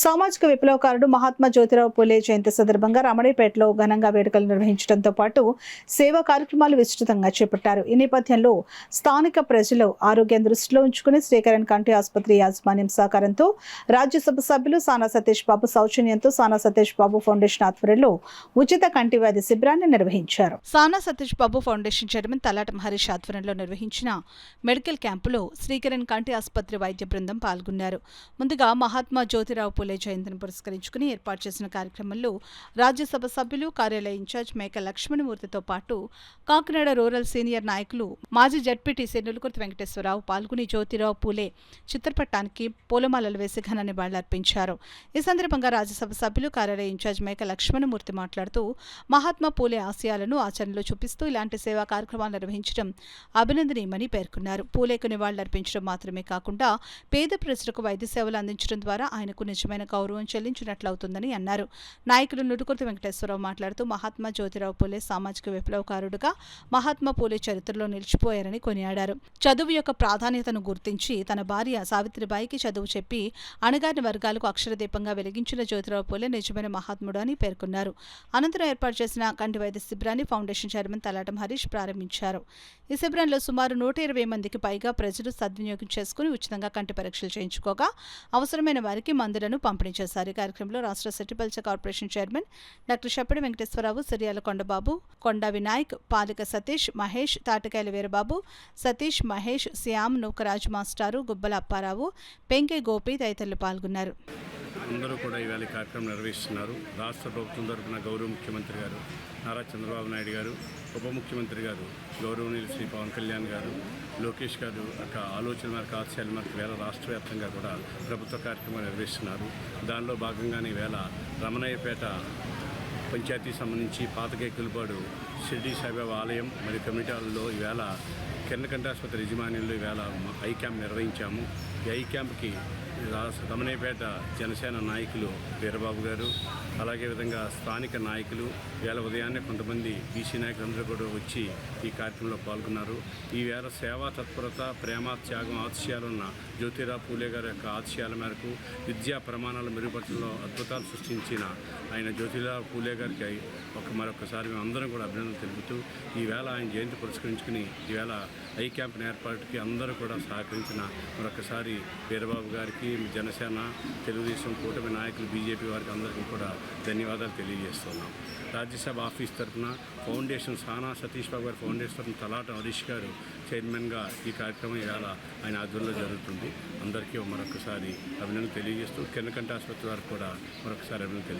సామాజిక విప్లవకారుడు మహాత్మా జ్యోతిరావు పూలే జయంతి సందర్భంగా రమణీపేటలో ఘనంగా వేడుకలు నిర్వహించడంతో పాటు సేవా కార్యక్రమాలు విస్తృతంగా చేపట్టారు. ఈ నేపథ్యంలో స్థానిక ప్రజలు ఆరోగ్యం దృష్టిలో ఉంచుకుని శ్రీకరణ్ కంటి ఆసుపత్రి యాజమాన్యం సహకారంతో రాజ్యసభ సభ్యులు సానా సతీష్ బాబు సౌజన్యంతో సానా సతీష్ బాబు ఫౌండేషన్ ఆధ్వర్యంలో ఉచిత కంటి వ్యాధి శిబిరాన్ని నిర్వహించారు. సానా సతీష్ బాబు ఫౌండేషన్ చైర్మన్ తలాటం హరీష్ ఆధ్వర్యంలో నిర్వహించిన మెడికల్ క్యాంపులో శ్రీకరణ్ కంటి ఆసుపత్రి వైద్య బృందం పాల్గొన్నారు. ముందుగా మహాత్మా జ్యోతిరావు పూలే జయంతిని పురస్కరించుకుని ఏర్పాటు చేసిన కార్యక్రమంలో రాజ్యసభ సభ్యులు కార్యాలయ ఇన్ఛార్జ్ మేక లక్ష్మణమూర్తితో పాటు కాకినాడ రూరల్ సీనియర్ నాయకులు మాజీ జడ్పీటీసీ నులుకుర్తి వెంకటేశ్వరరావు పాల్గొని జ్యోతిరావు పూలే చిత్రపటానికి పూలమాలలు వేసి ఘన నివాళులర్పించారు. ఈ సందర్భంగా రాజ్యసభ సభ్యులు కార్యాలయ ఇన్ఛార్జ్ మేక లక్ష్మణమూర్తి మాట్లాడుతూ మహాత్మా పూలే ఆశయాలను ఆచరణలో చూపిస్తూ ఇలాంటి సేవా కార్యక్రమాలు నిర్వహించడం అభినందనీయమని పేర్కొన్నారు. పూలేకు నివాళులర్పించడం మాత్రమే కాకుండా పేద ప్రజలకు వైద్య సేవలు అందించడం ద్వారా ఆయనకు నిజమైన గౌరవం చెల్లించినట్లవుతుందని అన్నారు. నాయకులు నుడుకుర్తి వెంకటేశ్వరరావు మాట్లాడుతూ మహాత్మా జ్యోతిరావు పూలే సామాజిక విప్లవకారుడుగా మహాత్మా పూలే చరిత్రలో నిలిచిపోయారని కొనియాడారు. చదువు యొక్క ప్రాధాన్యతను గుర్తించి తన భార్య సావిత్రిబాయికి చదువు చెప్పి అణగారిన వర్గాలకు అక్షరదీపంగా వెలిగించిన జ్యోతిరావు పూలే నిజమైన మహాత్ముడు అని పేర్కొన్నారు. అనంతరం ఏర్పాటు చేసిన కంటి వైద్య శిబిరాన్ని ఫౌండేషన్ చైర్మన్ తలాటం హరీష్ ప్రారంభించారు. ఈ శిబిరంలో సుమారు 120 మందికి పైగా ప్రజలు సద్వినియోగం చేసుకుని ఉచితంగా కంటి పరీక్షలు చేయించుకోగా అవసరమైన వారికి మందులను పంపిణీ చేశారు. ఈ కార్యక్రమంలో రాష్ట్ర సెటిపల్చ corporation chairman doctor షప్పిడి Venkateswararao, సిరియాల Kondababu, కొండా వినాయక్, పాలిక సతీష్, మహేష్, తాటికాయల వీరబాబు, సతీష్, మహేష్, శ్యామ్, నూకరాజు మాస్టారు, గుబ్బల అప్పారావు, పెంకే గోపి తదితరులు పాల్గొన్నారు. అందరూ కూడా ఇవాళ కార్యక్రమం నిర్వహిస్తున్నారు. రాష్ట్ర ప్రభుత్వం తరఫున గౌరవ ముఖ్యమంత్రి గారు నారా చంద్రబాబు నాయుడు గారు, ఉప ముఖ్యమంత్రి గారు గౌరవనీయులు శ్రీ పవన్ కళ్యాణ్ గారు, లోకేష్ గారు యొక్క ఆలోచన మేరకు ఆశయాల మేరకు వేళ రాష్ట్ర వ్యాప్తంగా కూడా ప్రభుత్వ కార్యక్రమాలు నిర్వహిస్తున్నారు. దానిలో భాగంగానే ఈవేళ రమణయ్యపేట పంచాయతీ సంబంధించి పాతకేకులపాడు షిర్డీ సాయిబాబా ఆలయం మరియు కమిటీలలో ఈవేళ కిరణ్ కంటి ఆసుపత్రి యజమాన్యంలో ఈవేళ ఐ క్యాంప్ నిర్వహించాము. ఈ ఐ క్యాంప్కి రమణయ్యపేట జనసేన నాయకులు వీరబాబు గారు, అలాగే విధంగా స్థానిక నాయకులు వేళ ఉదయాన్నే కొంతమంది బీసీ నాయకులందరూ కూడా వచ్చి ఈ కార్యక్రమంలో పాల్గొన్నారు. ఈవేళ సేవా తత్పరత, ప్రేమ, త్యాగం, ఆశయాలున్న జ్యోతిరావు పూలే గారి యొక్క ఆశయాల మేరకు విద్యా ప్రమాణాలు మెరుగుపరచడంలో అద్భుతాలు సృష్టించిన ఆయన జ్యోతిరావు పూలే గారికి మరొకసారి మేము అందరం కూడా అభినందనలు తెలుపుతూ ఈవేళ ఆయన జయంతి పురస్కరించుకుని ఈవేళ ఐ క్యాంప్ ఏర్పాటుకి అందరూ కూడా సహకరించిన మరొకసారి వీరబాబు గారికి, జనసేన, తెలుగుదేశం కూటమి నాయకులు, బీజేపీ వారికి అందరికీ కూడా ధన్యవాదాలు తెలియజేస్తున్నాం. రాజ్యసభ ఆఫీస్ తరఫున ఫౌండేషన్ సానా సతీష్ బాబు గారి ఫౌండేషన్ తరఫున తలాటం హరీష్ గారు చైర్మన్గా ఈ కార్యక్రమం ఇవాళ ఆయన ఆధ్వర్యంలో జరుగుతుంది. అందరికీ మరొకసారి అభినందనలు తెలియజేస్తూ కిరణ్ కంటి ఆసుపత్రి వారికి కూడా మరొకసారి అభినందనలు